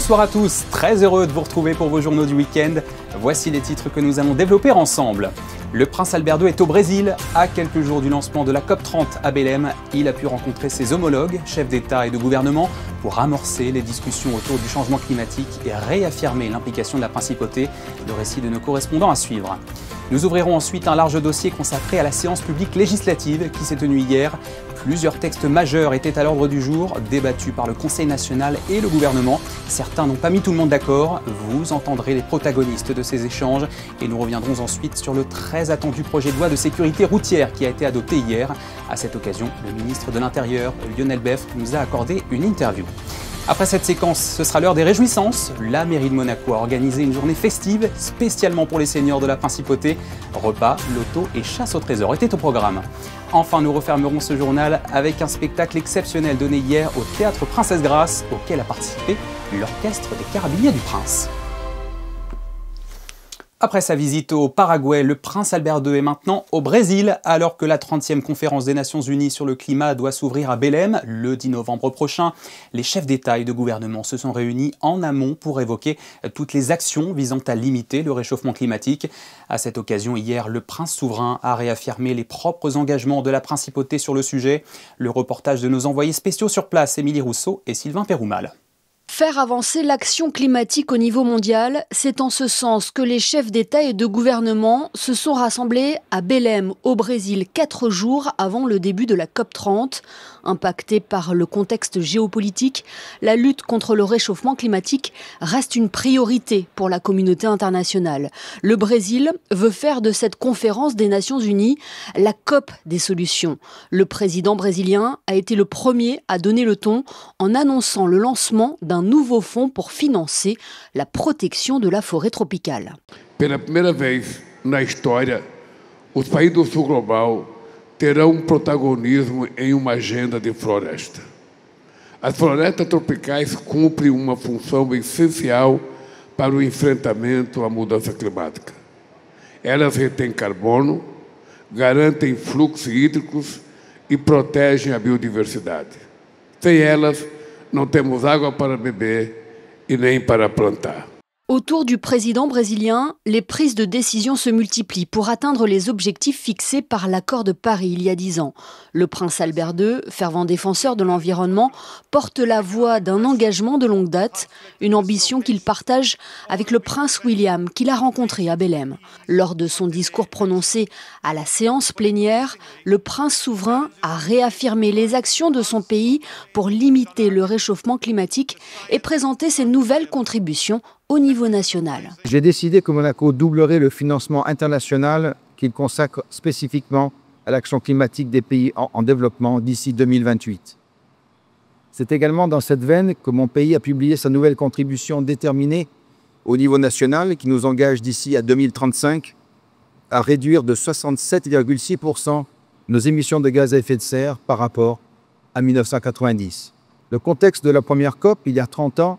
Bonsoir à tous, très heureux de vous retrouver pour vos journaux du week-end. Voici les titres que nous allons développer ensemble. Le prince Albert II est au Brésil. À quelques jours du lancement de la COP30 à Belém, il a pu rencontrer ses homologues, chefs d'État et de gouvernement, pour amorcer les discussions autour du changement climatique et réaffirmer l'implication de la principauté. Le récit de nos correspondants à suivre. Nous ouvrirons ensuite un large dossier consacré à la séance publique législative qui s'est tenue hier. Plusieurs textes majeurs étaient à l'ordre du jour, débattus par le Conseil national et le gouvernement. Certains n'ont pas mis tout le monde d'accord. Vous entendrez les protagonistes de ces échanges et nous reviendrons ensuite sur le très attendu projet de loi de sécurité routière qui a été adopté hier. À cette occasion, le ministre de l'Intérieur, Lionel Beffre, nous a accordé une interview. Après cette séquence, ce sera l'heure des réjouissances. La mairie de Monaco a organisé une journée festive spécialement pour les seniors de la principauté. Repas, loto et chasse au trésor étaient au programme. Enfin, nous refermerons ce journal avec un spectacle exceptionnel donné hier au Théâtre Princesse Grace, auquel a participé l'Orchestre des Carabiniers du Prince. Après sa visite au Paraguay, le prince Albert II est maintenant au Brésil, alors que la 30e conférence des Nations Unies sur le climat doit s'ouvrir à Belém le 10 novembre prochain. Les chefs d'État et de gouvernement se sont réunis en amont pour évoquer toutes les actions visant à limiter le réchauffement climatique. À cette occasion, hier, le prince souverain a réaffirmé les propres engagements de la principauté sur le sujet. Le reportage de nos envoyés spéciaux sur place, Émilie Rousseau et Sylvain Péroumal. Faire avancer l'action climatique au niveau mondial, c'est en ce sens que les chefs d'État et de gouvernement se sont rassemblés à Belém, au Brésil, 4 jours avant le début de la COP30. Impacté par le contexte géopolitique, la lutte contre le réchauffement climatique reste une priorité pour la communauté internationale. Le Brésil veut faire de cette conférence des Nations Unies la COP des solutions. Le président brésilien a été le premier à donner le ton en annonçant le lancement d'un nouveau fonds pour financer la protection de la forêt tropicale. Pela primeira vez na história, os países do sul global terão protagonismo em uma agenda de floresta. As florestas tropicais cumprem uma função essencial para o enfrentamento à mudança climática. Elas retêm carbono, garantem fluxos hídricos e protegem a biodiversidade. Sem elas, não temos água para beber e nem para plantar. Autour du président brésilien, les prises de décision se multiplient pour atteindre les objectifs fixés par l'accord de Paris il y a 10 ans. Le prince Albert II, fervent défenseur de l'environnement, porte la voix d'un engagement de longue date, une ambition qu'il partage avec le prince William, qu'il a rencontré à Belém. Lors de son discours prononcé à la séance plénière, le prince souverain a réaffirmé les actions de son pays pour limiter le réchauffement climatique et présenter ses nouvelles contributions au niveau national. J'ai décidé que Monaco doublerait le financement international qu'il consacre spécifiquement à l'action climatique des pays en développement d'ici 2028. C'est également dans cette veine que mon pays a publié sa nouvelle contribution déterminée au niveau national qui nous engage d'ici à 2035 à réduire de 67,6% nos émissions de gaz à effet de serre par rapport à 1990. Le contexte de la première COP, il y a 30 ans,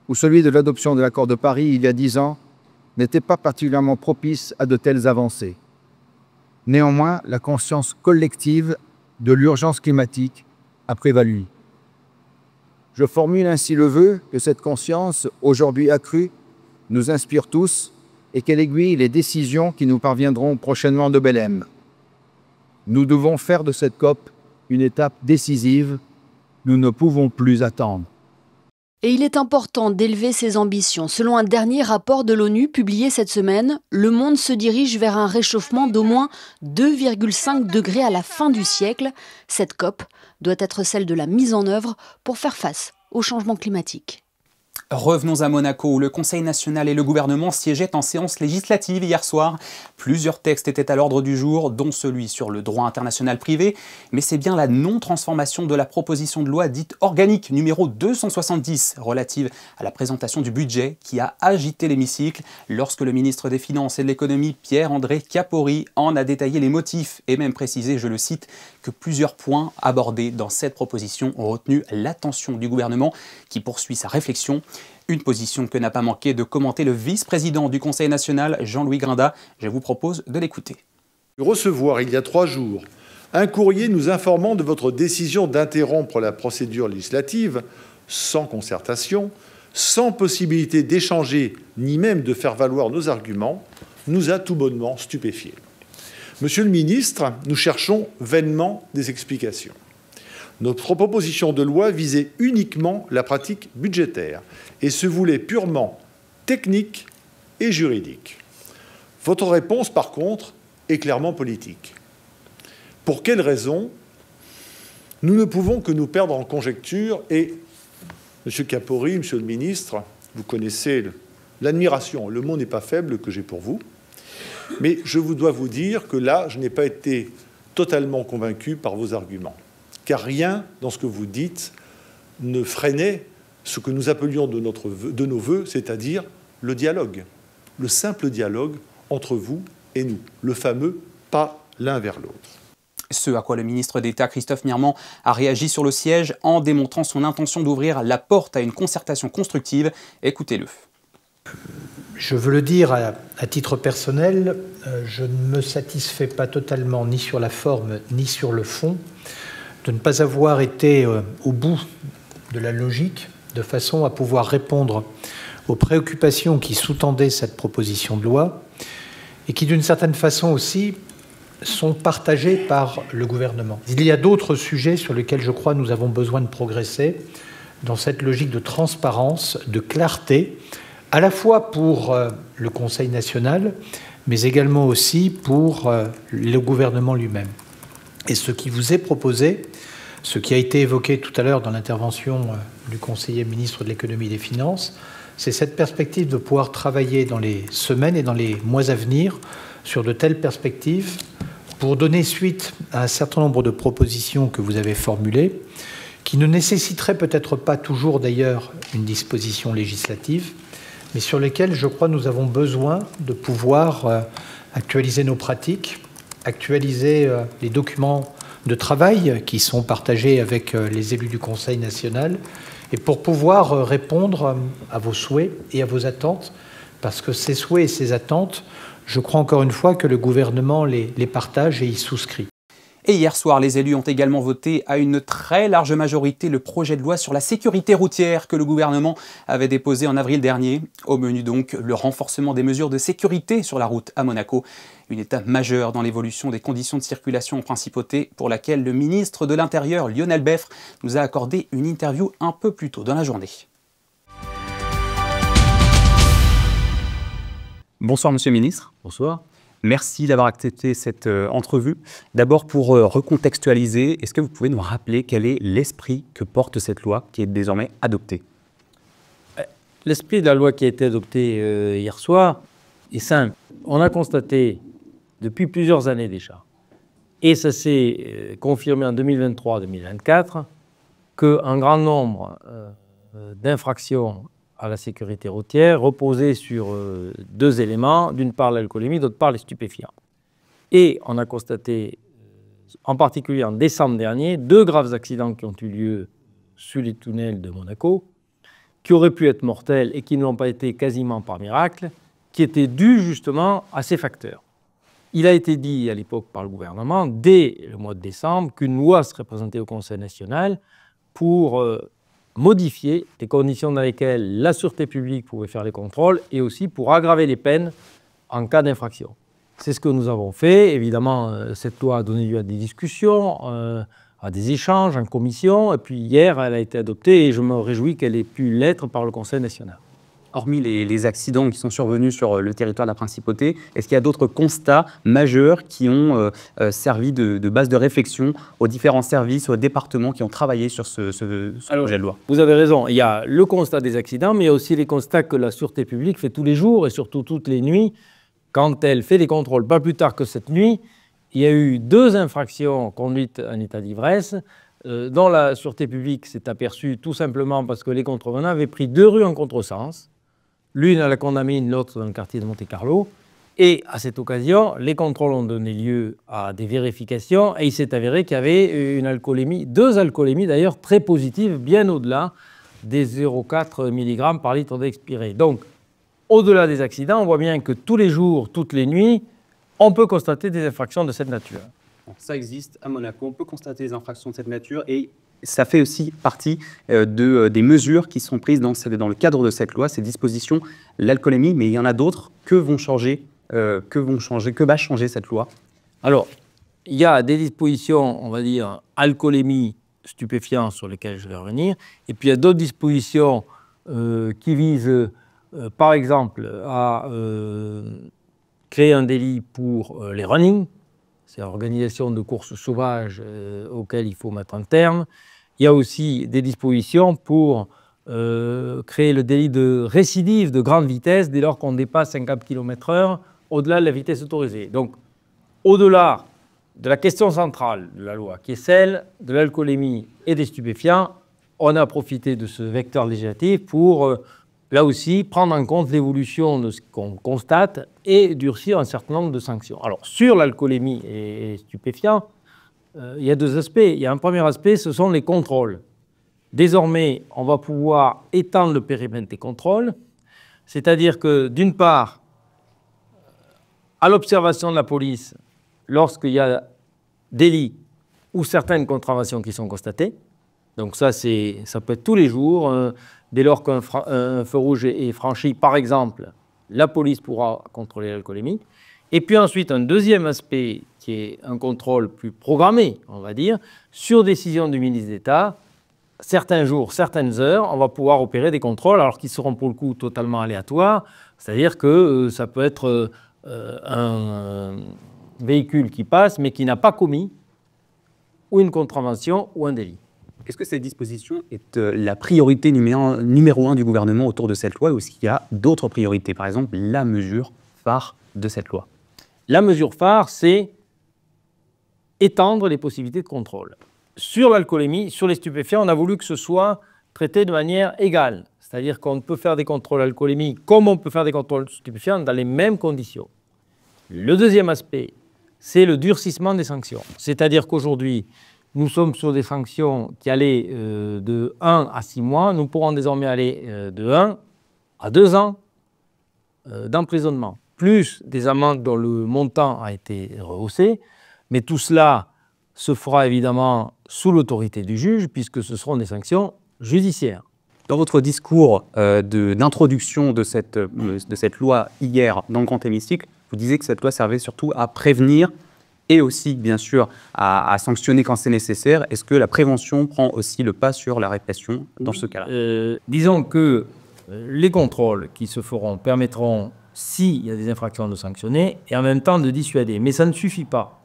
ou celui de l'adoption de l'accord de Paris il y a 10 ans, n'était pas particulièrement propice à de telles avancées. Néanmoins, la conscience collective de l'urgence climatique a prévalu. Je formule ainsi le vœu que cette conscience, aujourd'hui accrue, nous inspire tous et qu'elle aiguille les décisions qui nous parviendront prochainement de Belém. Nous devons faire de cette COP une étape décisive. Nous ne pouvons plus attendre. Et il est important d'élever ses ambitions. Selon un dernier rapport de l'ONU publié cette semaine, le monde se dirige vers un réchauffement d'au moins 2,5 degrés à la fin du siècle. Cette COP doit être celle de la mise en œuvre pour faire face au changement climatique. Revenons à Monaco où le Conseil national et le gouvernement siégeaient en séance législative hier soir. Plusieurs textes étaient à l'ordre du jour, dont celui sur le droit international privé. Mais c'est bien la non-transformation de la proposition de loi dite organique numéro 270 relative à la présentation du budget qui a agité l'hémicycle lorsque le ministre des Finances et de l'Économie, Pierre-André Capori, en a détaillé les motifs et même précisé, je le cite, que plusieurs points abordés dans cette proposition ont retenu l'attention du gouvernement qui poursuit sa réflexion. Une position que n'a pas manqué de commenter le vice-président du Conseil national, Jean-Louis Grinda. Je vous propose de l'écouter. Recevoir il y a 3 jours un courrier nous informant de votre décision d'interrompre la procédure législative sans concertation sans possibilité d'échanger ni même de faire valoir nos arguments, nous a tout bonnement stupéfiés. Monsieur le ministre, nous cherchons vainement des explications. Notre proposition de loi visait uniquement la pratique budgétaire et se voulait purement technique et juridique. Votre réponse, par contre, est clairement politique. Pour quelles raisons? Nous ne pouvons que nous perdre en conjectures et, Monsieur Capori, Monsieur le ministre, vous connaissez l'admiration, le mot n'est pas faible que j'ai pour vous, mais je dois vous dire que là, je n'ai pas été totalement convaincu par vos arguments. Car rien dans ce que vous dites ne freinait ce que nous appelions de nos voeux, c'est-à-dire le dialogue, le simple dialogue entre vous et nous, le fameux pas l'un vers l'autre. Ce à quoi le ministre d'État Christophe Mirmand a réagi sur le siège en démontrant son intention d'ouvrir la porte à une concertation constructive. Écoutez-le. Je veux le dire à titre personnel, je ne me satisfais pas totalement ni sur la forme ni sur le fond de ne pas avoir été au bout de la logique, de façon à pouvoir répondre aux préoccupations qui sous-tendaient cette proposition de loi et qui, d'une certaine façon aussi, sont partagées par le gouvernement. Il y a d'autres sujets sur lesquels, je crois, nous avons besoin de progresser dans cette logique de transparence, de clarté, à la fois pour le Conseil national, mais également aussi pour le gouvernement lui-même. Et ce qui vous est proposé, ce qui a été évoqué tout à l'heure dans l'intervention du conseiller ministre de l'économie et des finances, c'est cette perspective de pouvoir travailler dans les semaines et dans les mois à venir sur de telles perspectives pour donner suite à un certain nombre de propositions que vous avez formulées, qui ne nécessiteraient peut-être pas toujours d'ailleurs une disposition législative, mais sur lesquelles, je crois, nous avons besoin de pouvoir actualiser nos pratiques, actualiser les documents de travail qui sont partagés avec les élus du Conseil national, et pour pouvoir répondre à vos souhaits et à vos attentes, parce que ces souhaits et ces attentes, je crois encore une fois que le gouvernement les partage et y souscrit. Et hier soir, les élus ont également voté à une très large majorité le projet de loi sur la sécurité routière que le gouvernement avait déposé en avril dernier. Au menu donc, le renforcement des mesures de sécurité sur la route à Monaco. Une étape majeure dans l'évolution des conditions de circulation en principauté pour laquelle le ministre de l'Intérieur, Lionel Beffre, nous a accordé une interview un peu plus tôt dans la journée. Bonsoir Monsieur le Ministre. Bonsoir. Merci d'avoir accepté cette entrevue. D'abord, pour recontextualiser, est-ce que vous pouvez nous rappeler quel est l'esprit que porte cette loi qui est désormais adoptée? L'esprit de la loi qui a été adoptée hier soir est simple. On a constaté depuis plusieurs années déjà, et ça s'est confirmé en 2023-2024, qu'un grand nombre d'infractions à la sécurité routière reposait sur deux éléments, d'une part l'alcoolémie, d'autre part les stupéfiants. Et on a constaté, en particulier en décembre dernier, 2 graves accidents qui ont eu lieu sur les tunnels de Monaco, qui auraient pu être mortels et qui ne l'ont pas été quasiment par miracle, qui étaient dus justement à ces facteurs. Il a été dit à l'époque par le gouvernement, dès le mois de décembre, qu'une loi serait présentée au Conseil national pour modifier les conditions dans lesquelles la sûreté publique pouvait faire les contrôles et aussi pour aggraver les peines en cas d'infraction. C'est ce que nous avons fait. Évidemment, cette loi a donné lieu à des discussions, à des échanges en commission. Et puis hier, elle a été adoptée et je me réjouis qu'elle ait pu l'être par le Conseil national. Hormis les accidents qui sont survenus sur le territoire de la Principauté, est-ce qu'il y a d'autres constats majeurs qui ont servi de base de réflexion aux différents services, aux départements qui ont travaillé sur ce projet de loi? Vous avez raison, il y a le constat des accidents, mais il y a aussi les constats que la sûreté publique fait tous les jours et surtout toutes les nuits, quand elle fait des contrôles. Pas plus tard que cette nuit, il y a eu 2 infractions conduites en état d'ivresse, dont la sûreté publique s'est aperçue tout simplement parce que les contrevenants avaient pris 2 rues en contresens, l'une à la Condamine, l'autre dans le quartier de Monte-Carlo. Et à cette occasion, les contrôles ont donné lieu à des vérifications et il s'est avéré qu'il y avait une alcoolémie, 2 alcoolémies d'ailleurs très positives, bien au-delà des 0,4 mg par litre d'expiré. Donc, au-delà des accidents, on voit bien que tous les jours, toutes les nuits, on peut constater des infractions de cette nature. Ça existe à Monaco, on peut constater des infractions de cette nature et ça fait aussi partie des mesures qui sont prises dans le cadre de cette loi, ces dispositions, l'alcoolémie, mais il y en a d'autres. Que va changer cette loi? Alors, il y a des dispositions, on va dire, alcoolémie, stupéfiants, sur lesquelles je vais revenir, et puis il y a d'autres dispositions qui visent, par exemple, à créer un délit pour les running, c'est l'organisation de courses sauvages auxquelles il faut mettre un terme. Il y a aussi des dispositions pour créer le délit de récidive de grande vitesse dès lors qu'on dépasse 50 km/h au-delà de la vitesse autorisée. Donc, au-delà de la question centrale de la loi, qui est celle de l'alcoolémie et des stupéfiants, on a profité de ce vecteur législatif pour, là aussi, prendre en compte l'évolution de ce qu'on constate et durcir un certain nombre de sanctions. Alors, sur l'alcoolémie et les stupéfiants, il y a deux aspects. Il y a un premier aspect, ce sont les contrôles. Désormais, on va pouvoir étendre le périmètre des contrôles, c'est-à-dire que, d'une part, à l'observation de la police, lorsqu'il y a délit ou certaines contraventions qui sont constatées, donc ça peut être tous les jours, dès lors qu'un feu rouge est franchi, par exemple, la police pourra contrôler l'alcoolémie. Et puis ensuite, un deuxième aspect qui est un contrôle plus programmé, on va dire, sur décision du ministre d'État, certains jours, certaines heures, on va pouvoir opérer des contrôles, alors qu'ils seront pour le coup totalement aléatoires, c'est-à-dire que ça peut être un véhicule qui passe, mais qui n'a pas commis ou une contravention ou un délit. Est-ce que cette disposition est la priorité numéro 1 du gouvernement autour de cette loi, ou est-ce qu'il y a d'autres priorités? Par exemple, la mesure phare de cette loi. La mesure phare, c'est étendre les possibilités de contrôle. Sur l'alcoolémie, sur les stupéfiants, on a voulu que ce soit traité de manière égale. C'est-à-dire qu'on peut faire des contrôles alcoolémiques comme on peut faire des contrôles stupéfiants dans les mêmes conditions. Le deuxième aspect, c'est le durcissement des sanctions. C'est-à-dire qu'aujourd'hui, nous sommes sur des sanctions qui allaient de 1 à 6 mois. Nous pourrons désormais aller de 1 à 2 ans d'emprisonnement, plus des amendes dont le montant a été rehaussé. Mais tout cela se fera évidemment sous l'autorité du juge, puisque ce seront des sanctions judiciaires. Dans votre discours d'introduction de cette loi hier dans le grand hémicycle, vous disiez que cette loi servait surtout à prévenir et aussi, bien sûr, à sanctionner quand c'est nécessaire. Est-ce que la prévention prend aussi le pas sur la répression dans ce cas-là? Disons que les contrôles qui se feront permettront, s'il y a des infractions, de sanctionner et en même temps de dissuader. Mais ça ne suffit pas.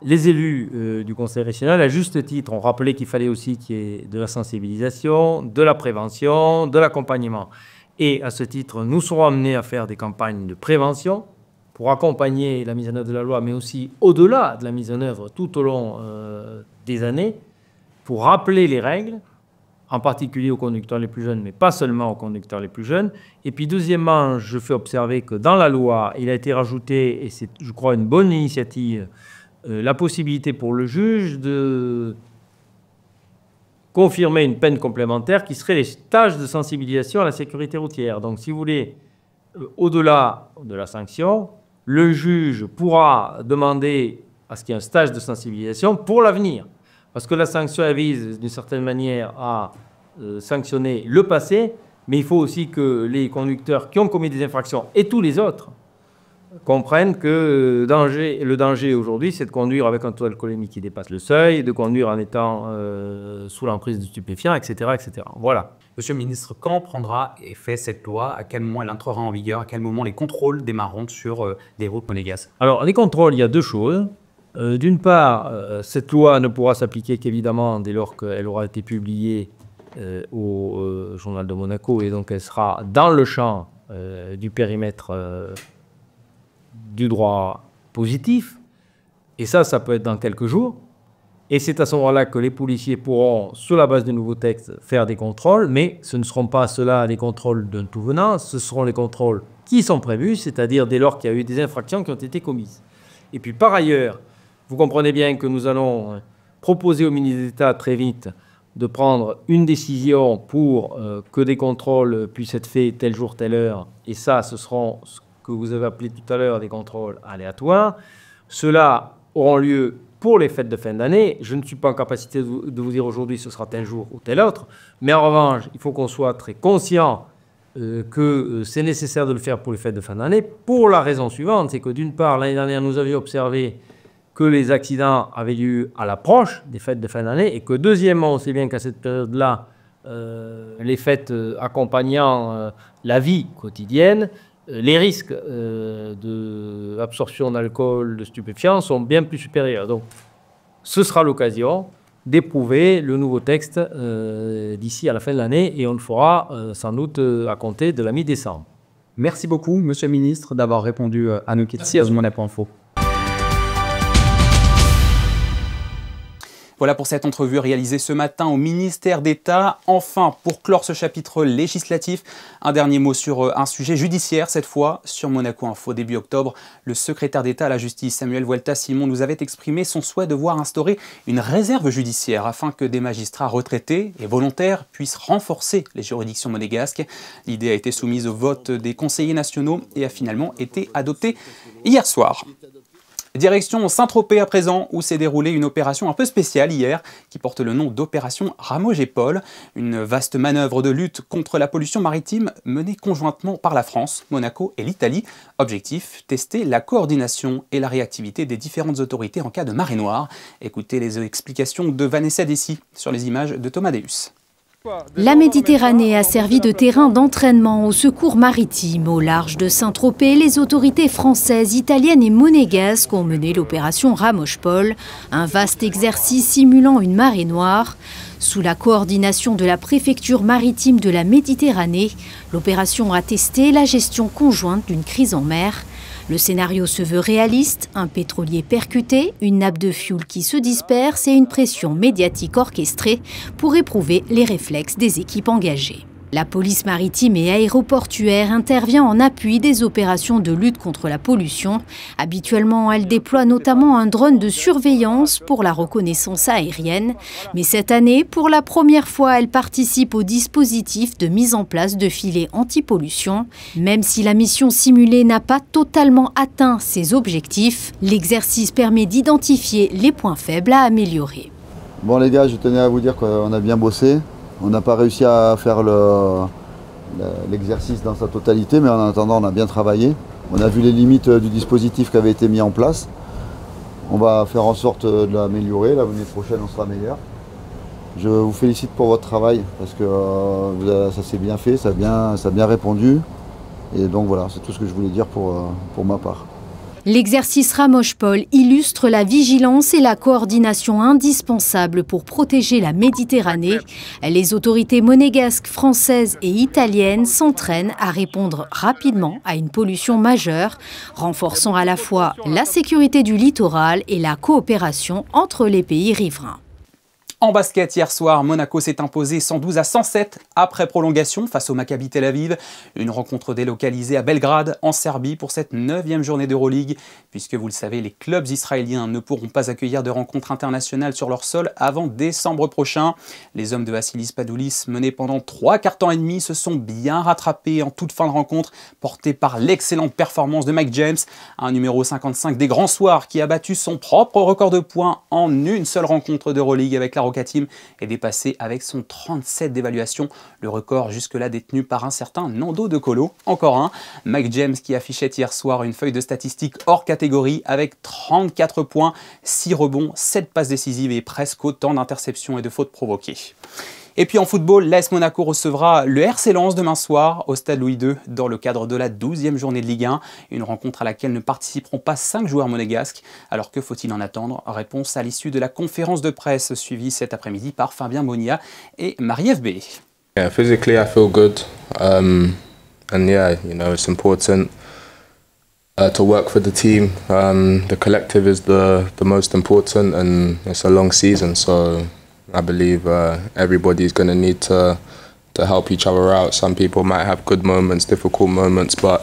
Les élus du Conseil régional, à juste titre, ont rappelé qu'il fallait aussi qu'il y ait de la sensibilisation, de la prévention, de l'accompagnement. Et à ce titre, nous serons amenés à faire des campagnes de prévention pour accompagner la mise en œuvre de la loi, mais aussi au-delà de la mise en œuvre tout au long des années, pour rappeler les règles, en particulier aux conducteurs les plus jeunes, mais pas seulement aux conducteurs les plus jeunes. Et puis deuxièmement, je fais observer que dans la loi, il a été rajouté, et c'est, je crois, une bonne initiative, la possibilité pour le juge de confirmer une peine complémentaire qui serait les stages de sensibilisation à la sécurité routière. Donc, si vous voulez, au-delà de la sanction, le juge pourra demander à ce qu'il y ait un stage de sensibilisation pour l'avenir. Parce que la sanction, elle vise d'une certaine manière à sanctionner le passé, mais il faut aussi que les conducteurs qui ont commis des infractions, et tous les autres, comprennent que le danger aujourd'hui, c'est de conduire avec un taux d'alcoolémie qui dépasse le seuil, de conduire en étant sous l'emprise de stupéfiants, etc., etc. Voilà. Monsieur le ministre, quand prendra effet cette loi? À quel moment elle entrera en vigueur? À quel moment les contrôles démarreront sur des routes monégasques? Alors, les contrôles, il y a deux choses. D'une part, cette loi ne pourra s'appliquer qu'évidemment dès lors qu'elle aura été publiée au Journal de Monaco, et donc elle sera dans le champ du périmètre du droit positif. Et ça peut être dans quelques jours. Et c'est à ce moment-là que les policiers pourront, sur la base des nouveaux textes, faire des contrôles, mais ce ne seront pas ceux-là les contrôles d'un tout venant, ce seront les contrôles qui sont prévus, c'est-à-dire dès lors qu'il y a eu des infractions qui ont été commises. Et puis par ailleurs, vous comprenez bien que nous allons proposer au ministre d'État très vite de prendre une décision pour que des contrôles puissent être faits tel jour, telle heure, et ça, ce seront ce que vous avez appelé tout à l'heure des contrôles aléatoires. Ceux-là auront lieu pour les fêtes de fin d'année. Je ne suis pas en capacité de vous dire aujourd'hui ce sera tel jour ou tel autre, mais en revanche, il faut qu'on soit très conscient que c'est nécessaire de le faire pour les fêtes de fin d'année, pour la raison suivante, c'est que d'une part, l'année dernière, nous avions observé que les accidents avaient lieu à l'approche des fêtes de fin d'année, et que deuxièmement, on sait bien qu'à cette période-là, les fêtes accompagnant la vie quotidienne, les risques d'absorption d'alcool, de stupéfiants sont bien plus supérieurs. Donc, ce sera l'occasion d'éprouver le nouveau texte d'ici à la fin de l'année, et on le fera sans doute à compter de la mi-décembre. Merci beaucoup, Monsieur le Ministre, d'avoir répondu à nos questions sur Monnaie.info. Voilà pour cette entrevue réalisée ce matin au ministère d'État. Enfin, pour clore ce chapitre législatif, un dernier mot sur un sujet judiciaire, cette fois sur Monaco.info. Début octobre, le secrétaire d'État à la justice, Samuel Vuelta-Simon, nous avait exprimé son souhait de voir instaurer une réserve judiciaire afin que des magistrats retraités et volontaires puissent renforcer les juridictions monégasques. L'idée a été soumise au vote des conseillers nationaux et a finalement été adoptée hier soir. Direction Saint-Tropez à présent, où s'est déroulée une opération un peu spéciale hier, qui porte le nom d'opération Ramoges-Paul, une vaste manœuvre de lutte contre la pollution maritime menée conjointement par la France, Monaco et l'Italie. Objectif, tester la coordination et la réactivité des différentes autorités en cas de marée noire. Écoutez les explications de Vanessa Dessy sur les images de Thomas Deus. La Méditerranée a servi de terrain d'entraînement au secours maritime. Au large de Saint-Tropez, les autorités françaises, italiennes et monégasques ont mené l'opération Ramoges-Paul, un vaste exercice simulant une marée noire. Sous la coordination de la préfecture maritime de la Méditerranée, l'opération a testé la gestion conjointe d'une crise en mer. Le scénario se veut réaliste, un pétrolier percuté, une nappe de fioul qui se disperse et une pression médiatique orchestrée pour éprouver les réflexes des équipes engagées. La police maritime et aéroportuaire intervient en appui des opérations de lutte contre la pollution. Habituellement, elle déploie notamment un drone de surveillance pour la reconnaissance aérienne. Mais cette année, pour la première fois, elle participe au dispositif de mise en place de filets anti-pollution. Même si la mission simulée n'a pas totalement atteint ses objectifs, l'exercice permet d'identifier les points faibles à améliorer. Bon les gars, je tenais à vous dire qu'on a bien bossé. On n'a pas réussi à faire l'exercice dans sa totalité, mais en attendant, on a bien travaillé. On a vu les limites du dispositif qui avait été mis en place. On va faire en sorte de l'améliorer. L'année prochaine, on sera meilleur. Je vous félicite pour votre travail, parce que ça s'est bien fait, ça a bien répondu. Et donc voilà, c'est tout ce que je voulais dire pour ma part. L'exercice Ramoges-Paul illustre la vigilance et la coordination indispensables pour protéger la Méditerranée. Les autorités monégasques, françaises et italiennes s'entraînent à répondre rapidement à une pollution majeure, renforçant à la fois la sécurité du littoral et la coopération entre les pays riverains. En basket, hier soir, Monaco s'est imposé 112-107 après prolongation face au Maccabi Tel Aviv. Une rencontre délocalisée à Belgrade, en Serbie, pour cette 9e journée d'Euroleague. Puisque, vous le savez, les clubs israéliens ne pourront pas accueillir de rencontres internationales sur leur sol avant décembre prochain. Les hommes de Vassilis Padoulis, menés pendant 3 quarts-temps et demi, se sont bien rattrapés en toute fin de rencontre, portés par l'excellente performance de Mike James, un numéro 55 des grands soirs qui a battu son propre record de points en une seule rencontre d'Euroleague avec la Team est dépassé avec son 37 d'évaluation, le record jusque-là détenu par un certain Nando De Colo. Encore un, Mike James qui affichait hier soir une feuille de statistiques hors catégorie avec 34 points, 6 rebonds, 7 passes décisives et presque autant d'interceptions et de fautes provoquées. Et puis en football, l'AS Monaco recevra le RC Lens demain soir au Stade Louis II dans le cadre de la 12e journée de Ligue 1. Une rencontre à laquelle ne participeront pas 5 joueurs monégasques. Alors que faut-il en attendre? Réponse à l'issue de la conférence de presse suivie cet après-midi par Fabien Monia et Marie-Ève B. Yeah, physically I feel good. And yeah, you know, it's important to work for the team. The collective is the most important and it's a long season, so I believe everybody's going to need to help each other out. Some people might have good moments, difficult moments, but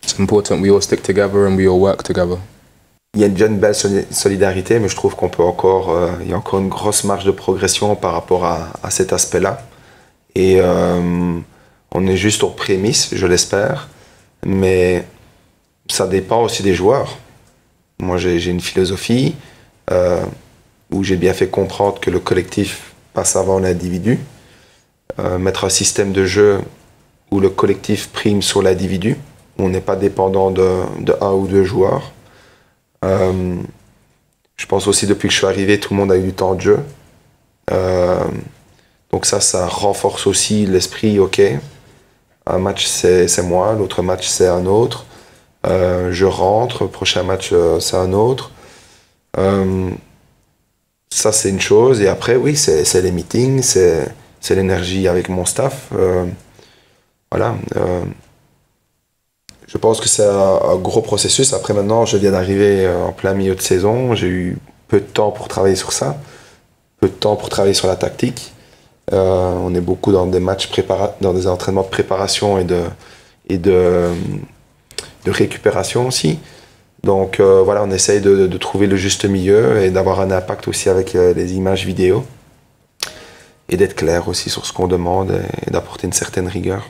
it's important we all stick together and we all work together. Il y a déjà une belle solidarité, mais je trouve qu'on peut encore, il y a encore une grosse marge de progression par rapport à cet aspect-là. Et on est juste aux prémices, je l'espère, mais ça dépend aussi des joueurs. Moi, j'ai une philosophie. où j'ai bien fait comprendre que le collectif passe avant l'individu. Mettre un système de jeu où le collectif prime sur l'individu, où on n'est pas dépendant de un ou deux joueurs. Je pense aussi depuis que je suis arrivé, tout le monde a eu du temps de jeu. Donc ça renforce aussi l'esprit, ok, un match c'est moi, l'autre match c'est un autre. Je rentre, le prochain match c'est un autre. Ça c'est une chose. Et après, oui, c'est les meetings, c'est l'énergie avec mon staff. Voilà. Je pense que c'est un gros processus. Après, maintenant, je viens d'arriver en plein milieu de saison. J'ai eu peu de temps pour travailler sur ça, peu de temps pour travailler sur la tactique. On est beaucoup dans des matchs dans des entraînements de préparation et de récupération aussi. Donc voilà, on essaye de trouver le juste milieu et d'avoir un impact aussi avec les images vidéo et d'être clair aussi sur ce qu'on demande et d'apporter une certaine rigueur.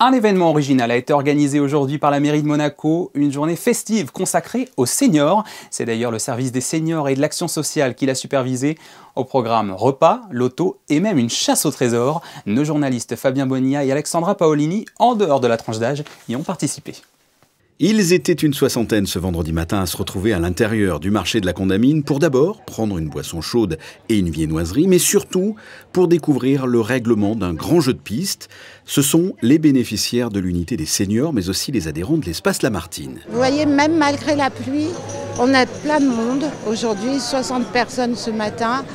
Un événement original a été organisé aujourd'hui par la mairie de Monaco, une journée festive consacrée aux seniors. C'est d'ailleurs le service des seniors et de l'action sociale qui l'a supervisé. Au programme repas, loto et même une chasse au trésor. Nos journalistes Fabien Bonilla et Alexandra Paolini, en dehors de la tranche d'âge, y ont participé. Ils étaient une soixantaine ce vendredi matin à se retrouver à l'intérieur du marché de la Condamine pour d'abord prendre une boisson chaude et une viennoiserie, mais surtout pour découvrir le règlement d'un grand jeu de piste. Ce sont les bénéficiaires de l'unité des seniors, mais aussi les adhérents de l'espace Lamartine. Vous voyez, même malgré la pluie, on a plein de monde aujourd'hui, 60 personnes ce matin.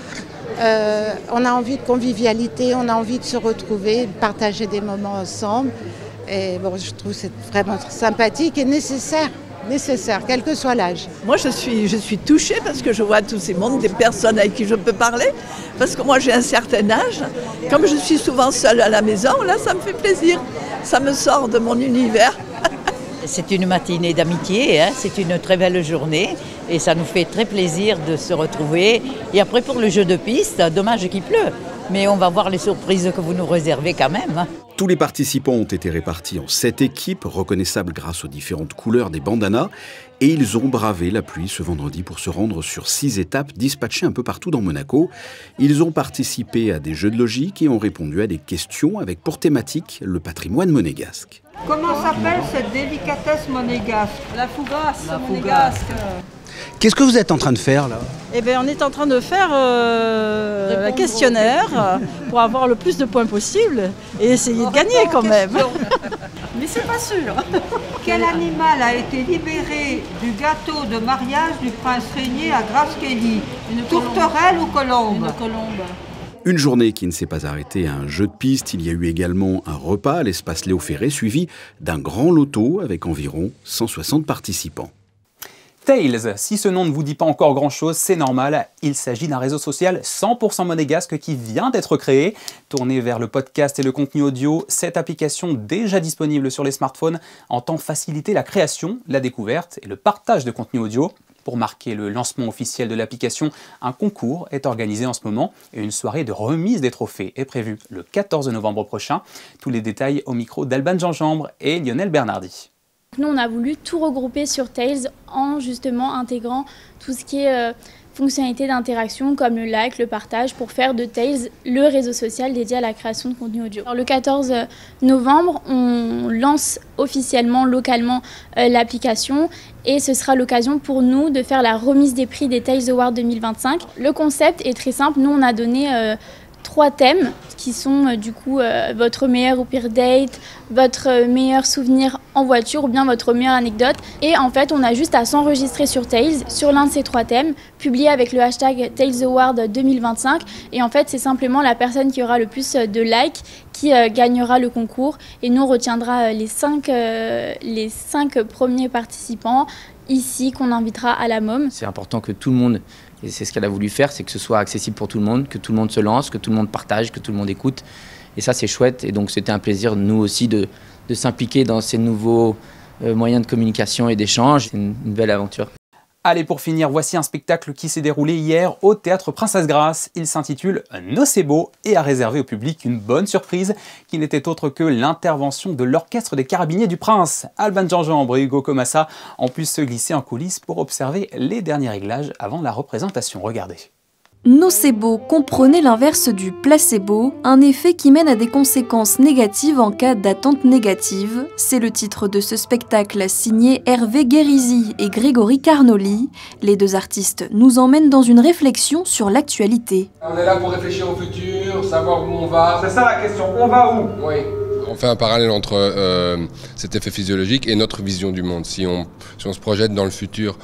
On a envie de convivialité, on a envie de se retrouver, de partager des moments ensemble. Et bon, je trouve que c'est vraiment sympathique et nécessaire, quel que soit l'âge. Moi, je suis touchée parce que je vois tous ces mondes, des personnes avec qui je peux parler, parce que moi, j'ai un certain âge. Comme je suis souvent seule à la maison, là, ça me fait plaisir. Ça me sort de mon univers. C'est une matinée d'amitié, hein, c'est une très belle journée et ça nous fait très plaisir de se retrouver. Et après, pour le jeu de piste, dommage qu'il pleut. Mais on va voir les surprises que vous nous réservez quand même. Tous les participants ont été répartis en 7 équipes, reconnaissables grâce aux différentes couleurs des bandanas. Et ils ont bravé la pluie ce vendredi pour se rendre sur 6 étapes dispatchées un peu partout dans Monaco. Ils ont participé à des jeux de logique et ont répondu à des questions avec pour thématique le patrimoine monégasque. Comment s'appelle cette délicatesse monégasque? La fougasse monégasque. Qu'est-ce que vous êtes en train de faire là? Eh bien, on est en train de faire un questionnaire pour avoir le plus de points possible et essayer de gagner quand même. Mais c'est pas sûr. Quel animal a été libéré du gâteau de mariage du prince régné à Grasse-Kelly? Une tourterelle ou colombe? Une colombe. Une journée qui ne s'est pas arrêtée à un jeu de piste. Il y a eu également un repas à l'espace Léo Ferré suivi d'un grand loto avec environ 160 participants. Tails, si ce nom ne vous dit pas encore grand-chose, c'est normal. Il s'agit d'un réseau social 100% monégasque qui vient d'être créé. Tourné vers le podcast et le contenu audio, cette application déjà disponible sur les smartphones entend faciliter la création, la découverte et le partage de contenu audio. Pour marquer le lancement officiel de l'application, un concours est organisé en ce moment et une soirée de remise des trophées est prévue le 14 novembre prochain. Tous les détails au micro d'Alban Gingembre et Lionel Bernardi. Nous, on a voulu tout regrouper sur Tails en justement intégrant tout ce qui est fonctionnalités d'interaction comme le like, le partage, pour faire de Tails le réseau social dédié à la création de contenu audio. Alors, le 14 novembre, on lance officiellement, localement, l'application et ce sera l'occasion pour nous de faire la remise des prix des Tails Awards 2025. Le concept est très simple. Nous, on a donné 3 thèmes qui sont du coup votre meilleur ou pire date, votre meilleur souvenir en voiture ou bien votre meilleure anecdote. Et en fait, on a juste à s'enregistrer sur Tails, sur l'un de ces 3 thèmes, publier avec le hashtag Tails Award 2025. Et en fait, c'est simplement la personne qui aura le plus de likes qui gagnera le concours. Et nous, on retiendra les 5 premiers participants ici qu'on invitera à la MOM. C'est important que tout le monde, et c'est ce qu'elle a voulu faire, c'est que ce soit accessible pour tout le monde, que tout le monde se lance, que tout le monde partage, que tout le monde écoute. Et ça, c'est chouette. Et donc, c'était un plaisir, nous aussi, de s'impliquer dans ces nouveaux moyens de communication et d'échange. C'est une belle aventure. Allez, pour finir, voici un spectacle qui s'est déroulé hier au Théâtre Princesse Grace. Il s'intitule Nocebo et a réservé au public une bonne surprise qui n'était autre que l'intervention de l'Orchestre des Carabiniers du Prince. Alban Gingembre et Hugo Comassa ont pu se glisser en coulisses pour observer les derniers réglages avant la représentation. Regardez. Nocebo, comprenez l'inverse du placebo, un effet qui mène à des conséquences négatives en cas d'attente négative. C'est le titre de ce spectacle signé Hervé Guérisy et Grégory Carnoli. Les deux artistes nous emmènent dans une réflexion sur l'actualité. On est là pour réfléchir au futur, savoir où on va. C'est ça la question, on va où? Oui. On fait un parallèle entre cet effet physiologique et notre vision du monde. Si on se projette dans le futur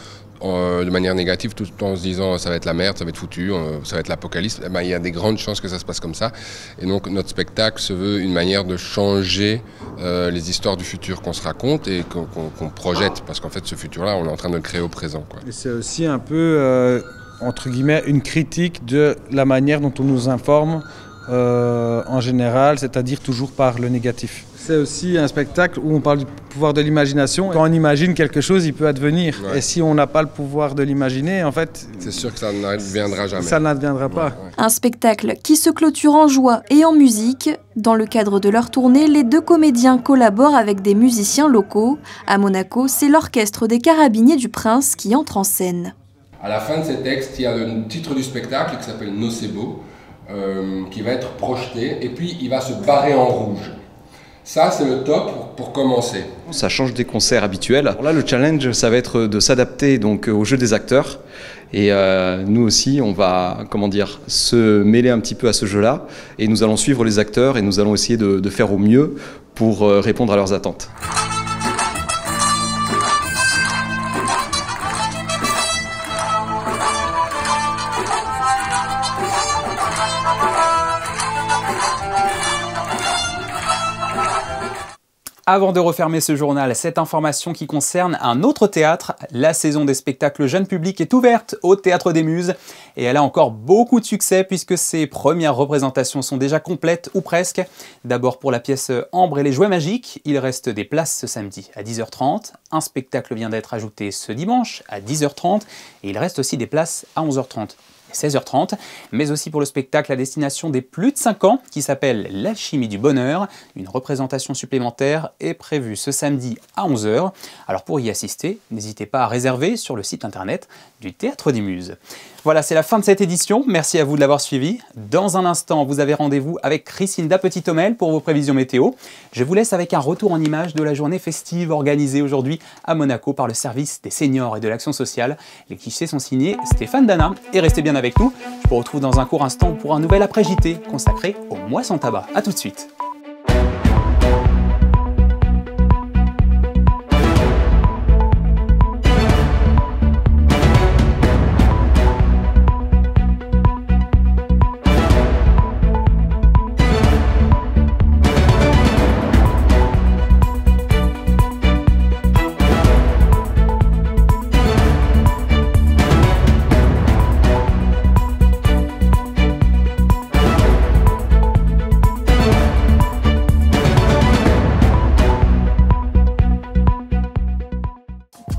de manière négative, tout en se disant ça va être la merde, ça va être foutu, ça va être l'apocalypse, eh ben, il y a des grandes chances que ça se passe comme ça. Et donc notre spectacle se veut une manière de changer les histoires du futur qu'on se raconte et qu'on projette, parce qu'en fait ce futur-là, on est en train de le créer au présent, quoi. Et c'est aussi un peu, entre guillemets, une critique de la manière dont on nous informe en général, c'est-à-dire toujours par le négatif. C'est aussi un spectacle où on parle du pouvoir de l'imagination. Quand on imagine quelque chose, il peut advenir. Ouais. Et si on n'a pas le pouvoir de l'imaginer, en fait... C'est sûr que ça n'adviendra jamais. Ça n'adviendra pas. Ouais. Un spectacle qui se clôture en joie et en musique. Dans le cadre de leur tournée, les deux comédiens collaborent avec des musiciens locaux. À Monaco, c'est l'Orchestre des Carabiniers du Prince qui entre en scène. À la fin de ces textes, il y a le titre du spectacle qui s'appelle Nocebo, qui va être projeté, et puis il va se barrer en rouge. Ça, c'est le top pour commencer. Ça change des concerts habituels. Alors là, le challenge, ça va être de s'adapter donc au jeu des acteurs. Et nous aussi, on va, se mêler un petit peu à ce jeu-là. Et nous allons suivre les acteurs et nous allons essayer de faire au mieux pour répondre à leurs attentes. Avant de refermer ce journal, cette information qui concerne un autre théâtre. La saison des spectacles jeunes publics est ouverte au Théâtre des Muses et elle a encore beaucoup de succès puisque ses premières représentations sont déjà complètes ou presque. D'abord pour la pièce Ambre et les jouets magiques, il reste des places ce samedi à 10h30. Un spectacle vient d'être ajouté ce dimanche à 10h30 et il reste aussi des places à 11h30. 16h30, mais aussi pour le spectacle à destination des plus de 5 ans qui s'appelle L'Alchimie du Bonheur. Une représentation supplémentaire est prévue ce samedi à 11h. Alors pour y assister, n'hésitez pas à réserver sur le site internet du Théâtre des Muses. Voilà, c'est la fin de cette édition. Merci à vous de l'avoir suivi. Dans un instant, vous avez rendez-vous avec Christine Petit-Homel pour vos prévisions météo. Je vous laisse avec un retour en images de la journée festive organisée aujourd'hui à Monaco par le service des seniors et de l'action sociale. Les clichés sont signés Stéphane Dana. Et restez bien avec nous. Je vous retrouve dans un court instant pour un nouvel après-JT consacré au mois sans tabac. A tout de suite.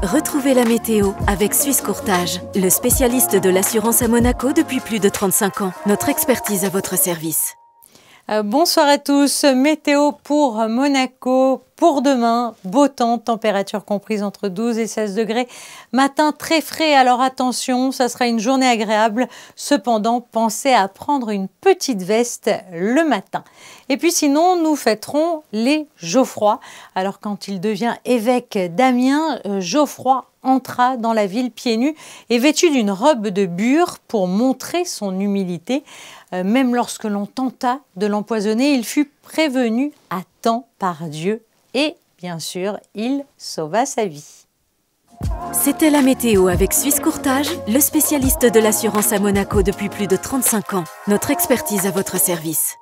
Retrouvez la météo avec Suisse Courtage, le spécialiste de l'assurance à Monaco depuis plus de 35 ans. Notre expertise à votre service. Bonsoir à tous. Météo pour Monaco. Pour demain, beau temps, température comprise entre 12 et 16 degrés. Matin très frais, alors attention, ça sera une journée agréable. Cependant, pensez à prendre une petite veste le matin. Et puis sinon, nous fêterons les Geoffroy. Alors quand il devient évêque d'Amiens, Geoffroy entra dans la ville pieds nus et vêtu d'une robe de bure pour montrer son humilité. Même lorsque l'on tenta de l'empoisonner, il fut prévenu à temps par Dieu et, bien sûr, il sauva sa vie. C'était la météo avec Suisse Courtage, le spécialiste de l'assurance à Monaco depuis plus de 35 ans. Notre expertise à votre service.